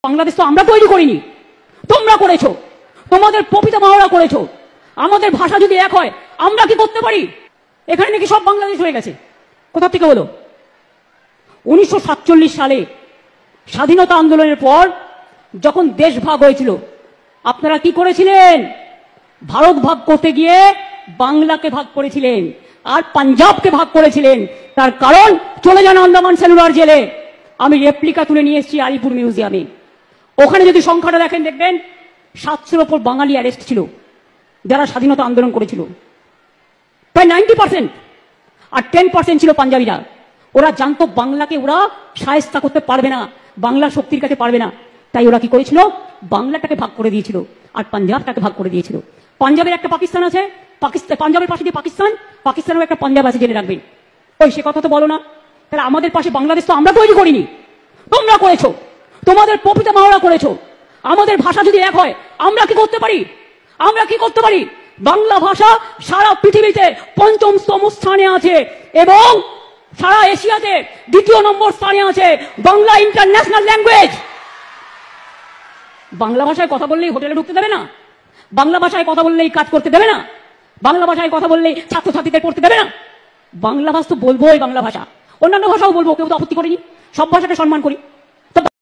বাংলাদেশ তো আমরা তৈরি করিনি, তোমরা করেছো, তোমাদের পিতামহরা করেছো। আমাদের ভাষা যদি এক হয় আমরা কি করতে পারি? এখানে নাকি সব বাংলাদেশ হয়ে গেছে, কোথা থেকে হলো? 1947 সালে স্বাধীনতা আন্দোলনের পর যখন দেশ ভাগ হয়েছিল, আপনারা কি করেছিলেন? ভারত ভাগ করতে গিয়ে বাংলাকে ভাগ করেছিলেন আর পাঞ্জাবকে ভাগ করেছিলেন। তার কারণ চলে যান আন্দামান সেলুলার জেলে। আমি রেপ্লিকা তুলে নিয়ে এসেছি আলিপুর মিউজিয়ামে। ওখানে যদি সংখ্যাটা দেখেন, দেখবেন 700-র ওপর বাঙালি অ্যারেস্ট ছিল যারা স্বাধীনতা আন্দোলন করেছিল, প্রায় 90%। আর 10% ছিল পাঞ্জাবিরা। ওরা জানতো বাংলাকে ওরা শায়েস্তা করতে পারবে না, বাংলা শক্তির কাছে পারবে না, তাই ওরা কি করেছিল? বাংলাটাকে ভাগ করে দিয়েছিল আর পাঞ্জাবটাকে ভাগ করে দিয়েছিল। পাঞ্জাবের একটা পাকিস্তান আছে, পাঞ্জাবের পাশে দিয়ে পাকিস্তান, পাকিস্তানেও একটা পাঞ্জাব আছে, জেনে রাখবেন। ওই সে কথা তো বলো না। তাহলে আমাদের পাশে বাংলাদেশ তো আমরা তৈরি করিনি, তোমরা করেছো, তোমাদের পিতামহরা করেছো। আমাদের ভাষা যদি এক হয় আমরা কি করতে পারি? আমরা কি করতে পারি? বাংলা ভাষা সারা পৃথিবীতে 5ম স্থানে আছে এবং সারা এশিয়াতে 2 নম্বর স্থানে আছে। Bangla international language. বাংলা ভাষায় কথা বললেই হোটেলে ঢুকতে দেবে না, বাংলা ভাষায় কথা বললেই কাজ করতে দেবে না, বাংলা ভাষায় কথা বললেই ছাত্রছাত্রীদের পড়তে দেবে না। বাংলা ভাষা তো বলবোই, বাংলা ভাষা, অন্যান্য ভাষাও বলবো, কেউ তো আপত্তি করেনি, সব ভাষাকে সম্মান করি।